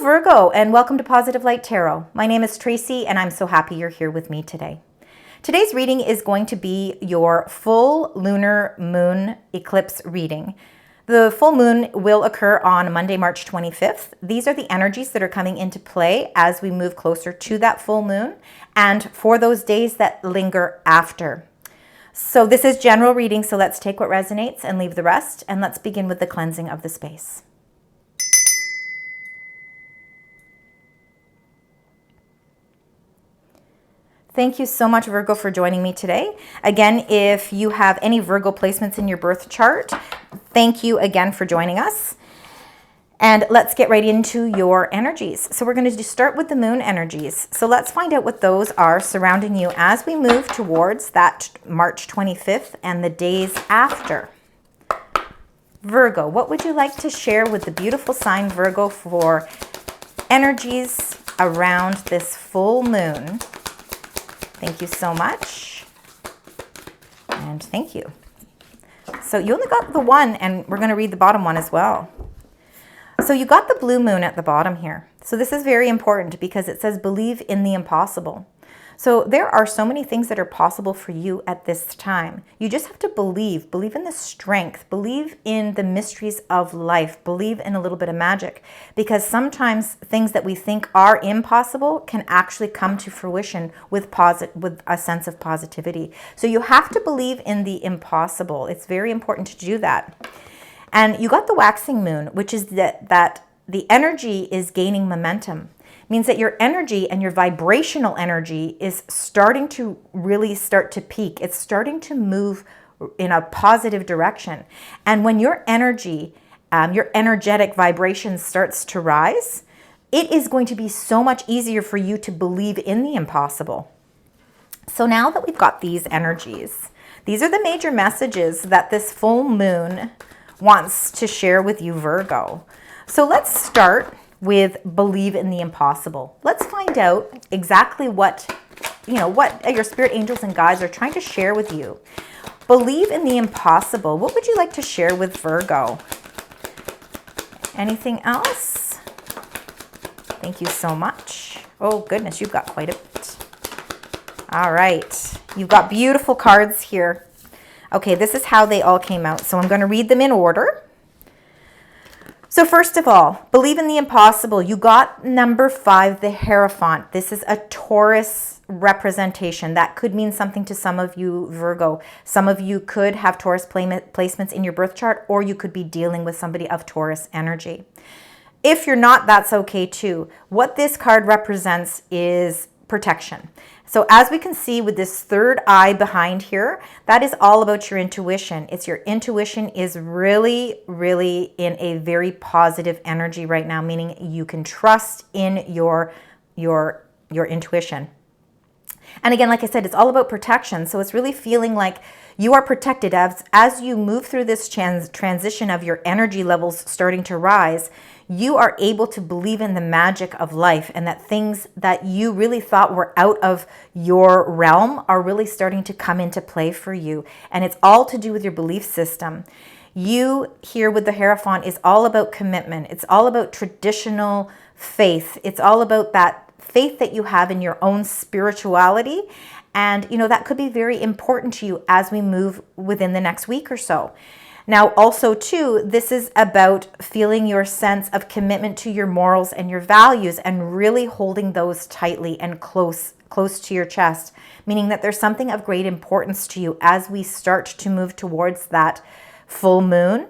Virgo, and welcome to Positive Light Tarot. My name is Tracy, and I'm so happy you're here with me today. Today's reading is going to be your full lunar moon eclipse reading. The full moon will occur on Monday, March 25th. These are the energies that are coming into play as we move closer to that full moon and for those days that linger after. So this is general reading, so let's take what resonates and leave the rest, and let's begin with the cleansing of the space. Thank you so much, Virgo, for joining me today. Again, if you have any Virgo placements in your birth chart, thank you again for joining us. And let's get right into your energies. So we're going to start with the moon energies. So let's find out what those are surrounding you as we move towards that March 25th and the days after. Virgo, what would you like to share with the beautiful sign Virgo for energies around this full moon? Thank you so much. And thank you. So you only got the one, and we're going to read the bottom one as well. So you got the blue moon at the bottom here. So this is very important because it says believe in the impossible. So there are so many things that are possible for you at this time. You just have to believe in the strength, believe in the mysteries of life, believe in a little bit of magic, because sometimes things that we think are impossible can actually come to fruition with a sense of positivity. So you have to believe in the impossible. It's very important to do that. And you got the waxing moon, which is that the energy is gaining momentum. Means that your energy and your vibrational energy is starting to really start to peak. It's starting to move in a positive direction. And when your energy, your energetic vibration starts to rise, it is going to be so much easier for you to believe in the impossible. So now that we've got these energies, these are the major messages that this full moon wants to share with you, Virgo. So let's start with believe in the impossible. Let's find out exactly what your spirit angels and guides are trying to share with you. Believe in the impossible. What would you like to share with Virgo? Anything else? Thank you so much. Oh goodness, you've got quite a bit. All right, you've got beautiful cards here. Okay, this is how they all came out. So I'm going to read them in order. So first of all, believe in the impossible. You got number 5, the Hierophant. This is a Taurus representation. That could mean something to some of you, Virgo. Some of you could have Taurus placements in your birth chart, or you could be dealing with somebody of Taurus energy. If you're not, that's okay too. What this card represents is protection. So as we can see with this third eye behind here, that is all about your intuition. It's your intuition is really, really in a very positive energy right now, meaning you can trust in your intuition. And again, like I said, it's all about protection. So it's really feeling like you are protected as you move through this transition of your energy levels starting to rise. You are able to believe in the magic of life, and that things that you really thought were out of your realm are really starting to come into play for you. And it's all to do with your belief system. You here with the Hierophant is all about commitment. It's all about traditional faith. It's all about that faith that you have in your own spirituality. And, that could be very important to you as we move within the next week or so. Now, also, too, this is about feeling your sense of commitment to your morals and your values and really holding those tightly and close to your chest, meaning that there's something of great importance to you as we start to move towards that full moon.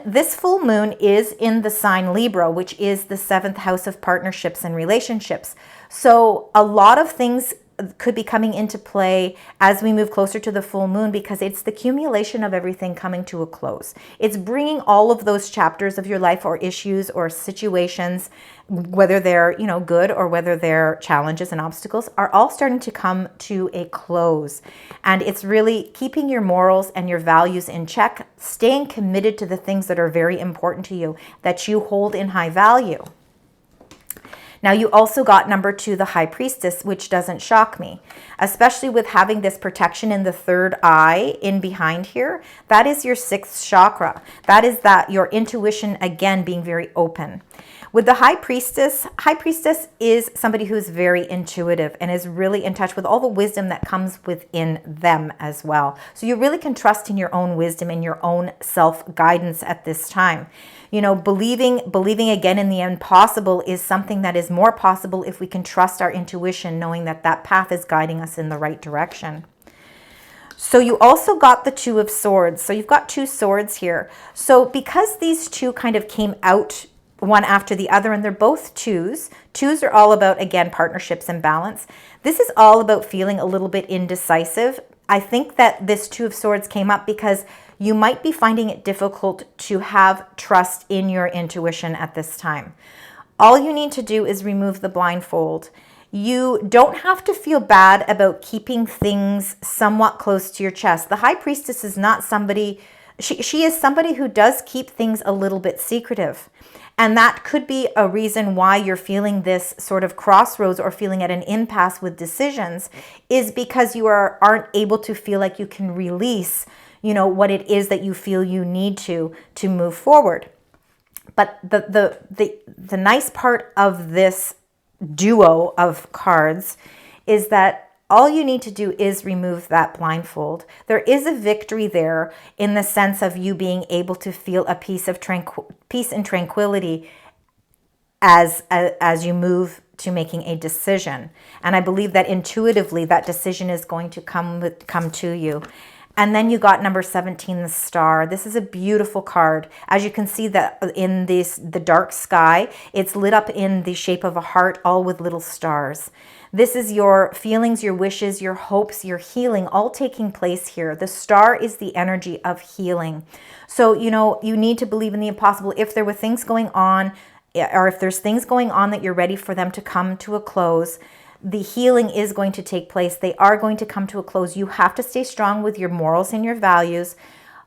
This full moon is in the sign Libra, which is the 7th house of partnerships and relationships. So a lot of things could be coming into play as we move closer to the full moon, because it's the accumulation of everything coming to a close. It's bringing all of those chapters of your life or issues or situations, whether they're, good or whether they're challenges and obstacles, are all starting to come to a close. And it's really keeping your morals and your values in check, staying committed to the things that are very important to you, that you hold in high value. Now you also got number 2, the High Priestess, which doesn't shock me, especially with having this protection in the third eye in behind here. That is your 6th chakra. That is that your intuition, again, being very open. With the High Priestess is somebody who's very intuitive and is really in touch with all the wisdom that comes within them as well. So you really can trust in your own wisdom and your own self-guidance at this time. You know, believing again in the impossible is something that is more possible if we can trust our intuition, knowing that that path is guiding us in the right direction. So you also got the 2 of Swords. So you've got 2 swords here. So because these 2 kind of came out one after the other, and they're both 2s. 2s are all about, again, partnerships and balance. This is all about feeling a little bit indecisive. I think that this 2 of Swords came up because you might be finding it difficult to have trust in your intuition at this time. All you need to do is remove the blindfold. You don't have to feel bad about keeping things somewhat close to your chest. The High Priestess is not somebody, she is somebody who does keep things a little bit secretive. And that could be a reason why you're feeling this sort of crossroads or feeling at an impasse with decisions, is because you aren't able to feel like you can release, you know, what it is that you feel you need to move forward. But the nice part of this duo of cards is that all you need to do is remove that blindfold. There is a victory there in the sense of you being able to feel a peace and tranquility as you move to making a decision. And I believe that intuitively that decision is going to come to you. And then you got number 17, the Star. This is a beautiful card. As you can see that in the dark sky, it's lit up in the shape of a heart, all with little stars. This is your feelings, your wishes, your hopes, your healing, all taking place here. The Star is the energy of healing. So, you know, you need to believe in the impossible. If there were things going on, or if there's things going on that you're ready for them to come to a close, the healing is going to take place. They are going to come to a close. You have to stay strong with your morals and your values.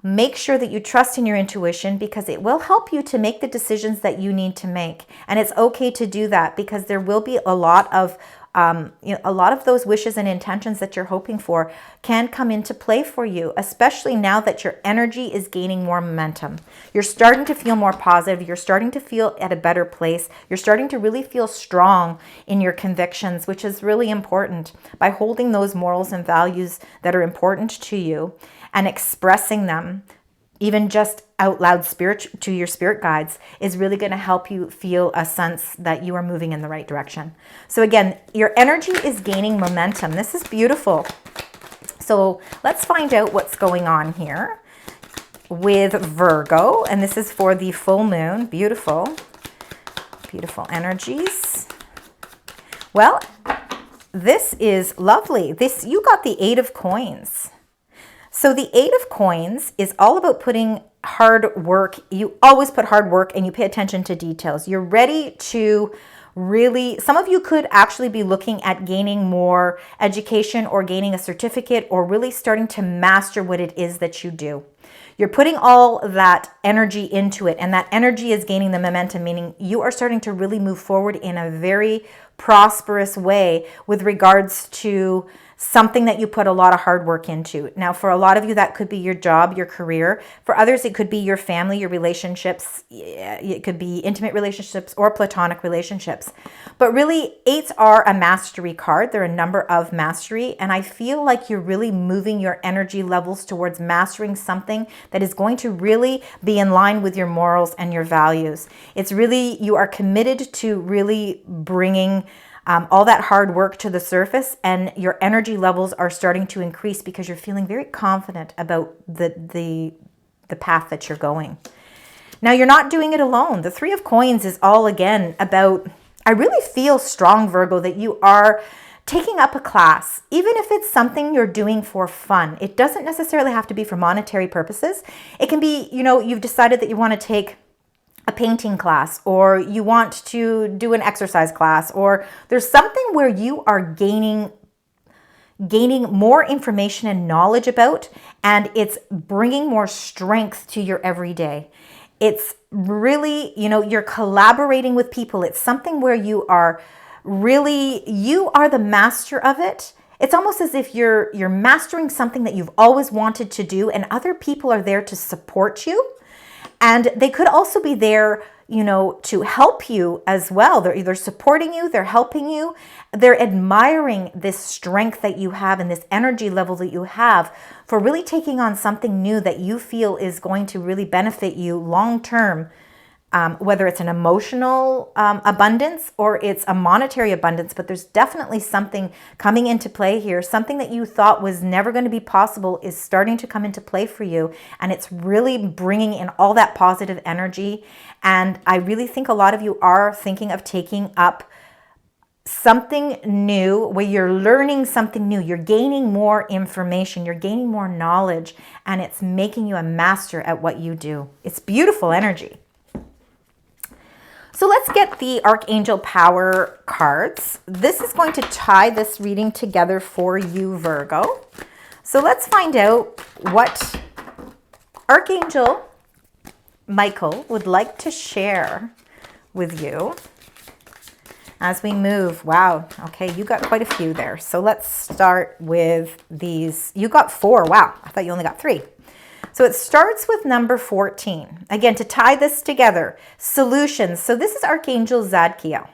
Make sure that you trust in your intuition, because it will help you to make the decisions that you need to make. And it's okay to do that, because there will be a lot of those wishes and intentions that you're hoping for can come into play for you, especially now that your energy is gaining more momentum. You're starting to feel more positive. You're starting to feel at a better place. You're starting to really feel strong in your convictions, which is really important. By holding those morals and values that are important to you and expressing them, even just out loud to your spirit guides, is really going to help you feel a sense that you are moving in the right direction. So again, your energy is gaining momentum. This is beautiful. So let's find out what's going on here with Virgo. And this is for the full moon. Beautiful, beautiful energies. Well, this is lovely. You got the 8 of Coins. So the 8 of Coins is all about putting hard work. You always put hard work and you pay attention to details. You're ready to really, some of you could actually be looking at gaining more education or gaining a certificate, or really starting to master what it is that you do. You're putting all that energy into it, and that energy is gaining the momentum, meaning you are starting to really move forward in a very prosperous way with regards to something that you put a lot of hard work into. Now, for a lot of you, that could be your job, your career. For others, it could be your family, your relationships. It could be intimate relationships or platonic relationships. But really, 8s are a mastery card. They're a number of mastery. And I feel like you're really moving your energy levels towards mastering something that is going to really be in line with your morals and your values. It's really, you are committed to really bringing all that hard work to the surface, and your energy levels are starting to increase because you're feeling very confident about the path that you're going. Now, you're not doing it alone. The 3 of Coins is all, again, about, I really feel strong, Virgo, that you are taking up a class, even if it's something you're doing for fun. It doesn't necessarily have to be for monetary purposes. It can be, you know, you've decided that you want to take a painting class, or you want to do an exercise class, or there's something where you are gaining more information and knowledge about, and it's bringing more strength to your everyday. It's really, you're collaborating with people. It's something where you are the master of it. It's almost as if you're mastering something that you've always wanted to do, and other people are there to support you. And they could also be there, to help you as well. They're either supporting you, they're helping you, they're admiring this strength that you have and this energy level that you have for really taking on something new that you feel is going to really benefit you long term. Whether it's an emotional abundance or it's a monetary abundance, but there's definitely something coming into play here. Something that you thought was never going to be possible is starting to come into play for you, and it's really bringing in all that positive energy. And I really think a lot of you are thinking of taking up something new where you're learning something new. You're gaining more information, you're gaining more knowledge, and it's making you a master at what you do. It's beautiful energy. So let's get the Archangel Power cards. This is going to tie this reading together for you, Virgo. So let's find out what Archangel Michael would like to share with you as we move. Wow. Okay, you got quite a few there. So let's start with these. You got 4. Wow. I thought you only got 3. So it starts with number 14. Again, to tie this together, solutions. So this is Archangel Zadkiel.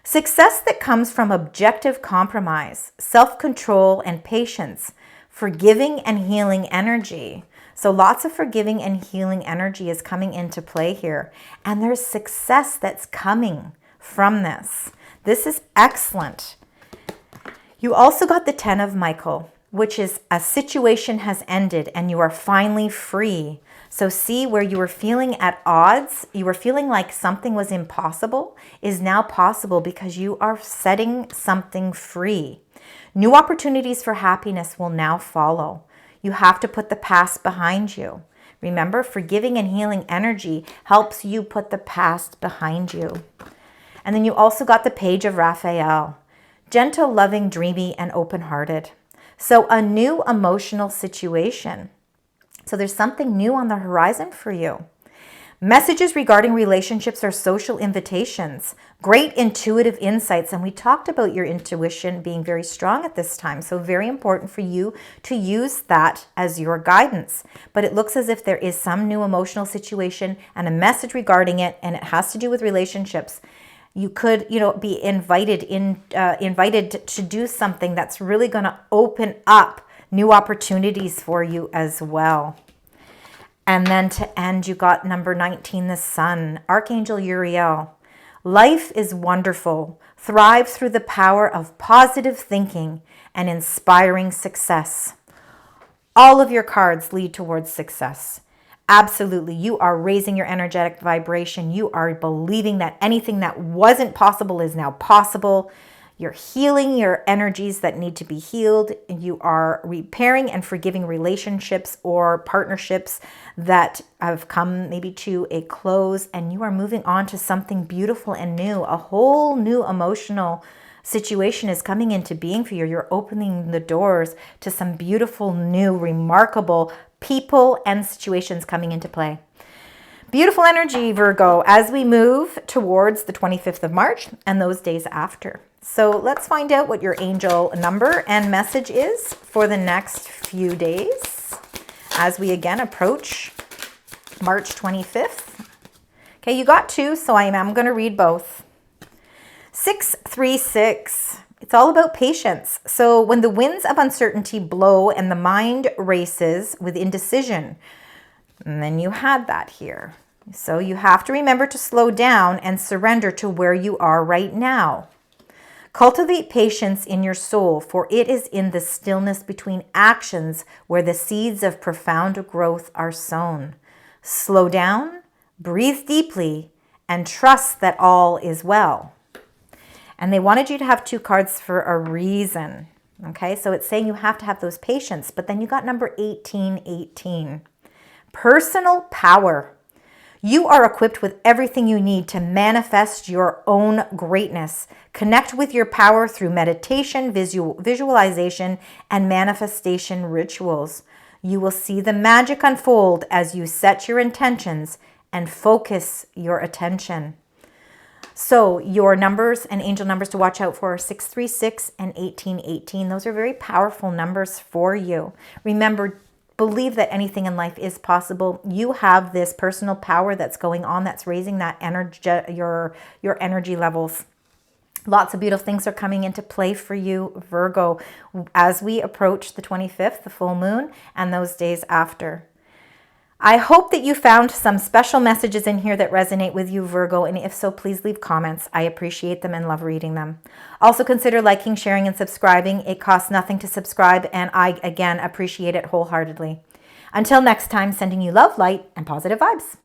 Success that comes from objective compromise, self-control, and patience, forgiving and healing energy. So lots of forgiving and healing energy is coming into play here. And there's success that's coming from this. This is excellent. You also got the 10 of Michael, which is a situation has ended and you are finally free. So see, where you were feeling at odds, you were feeling like something was impossible, is now possible because you are setting something free. New opportunities for happiness will now follow. You have to put the past behind you. Remember, forgiving and healing energy helps you put the past behind you. And then you also got the Page of Raphael. Gentle, loving, dreamy, and open-hearted. So a new emotional situation. So there's something new on the horizon for you. Messages regarding relationships or social invitations. Great intuitive insights. And we talked about your intuition being very strong at this time. So very important for you to use that as your guidance. But it looks as if there is some new emotional situation and a message regarding it, and it has to do with relationships. You could, be invited to do something that's really going to open up new opportunities for you as well. And then to end, you got number 19, the Sun, Archangel Uriel. Life is wonderful. Thrive through the power of positive thinking and inspiring success. All of your cards lead towards success. Absolutely. You are raising your energetic vibration. You are believing that anything that wasn't possible is now possible. You're healing your energies that need to be healed. You are repairing and forgiving relationships or partnerships that have come maybe to a close, and you are moving on to something beautiful and new. A whole new emotional situation is coming into being for you. You're opening the doors to some beautiful, new, remarkable people and situations coming into play. Beautiful energy, Virgo, as we move towards the 25th of March and those days after. So let's find out what your angel number and message is for the next few days as we again approach March 25th. Okay, you got 2, so I am going to read both. 636. It's all about patience. So when the winds of uncertainty blow and the mind races with indecision, and then you had that here. So you have to remember to slow down and surrender to where you are right now. Cultivate patience in your soul, for it is in the stillness between actions where the seeds of profound growth are sown. Slow down, breathe deeply, and trust that all is well. And they wanted you to have 2 cards for a reason. Okay, so it's saying you have to have those patience, but then you got number 1818. Personal power. You are equipped with everything you need to manifest your own greatness. Connect with your power through meditation, visualization, and manifestation rituals. You will see the magic unfold as you set your intentions and focus your attention. So your numbers and angel numbers to watch out for are 636 and 1818. Those are very powerful numbers for you. Remember, believe that anything in life is possible. You have this personal power that's going on that's raising that energy, your energy levels. Lots of beautiful things are coming into play for you, Virgo, as we approach the 25th, the full moon, and those days after. I hope that you found some special messages in here that resonate with you, Virgo, and if so, please leave comments. I appreciate them and love reading them. Also consider liking, sharing, and subscribing. It costs nothing to subscribe, and I, again, appreciate it wholeheartedly. Until next time, sending you love, light, and positive vibes.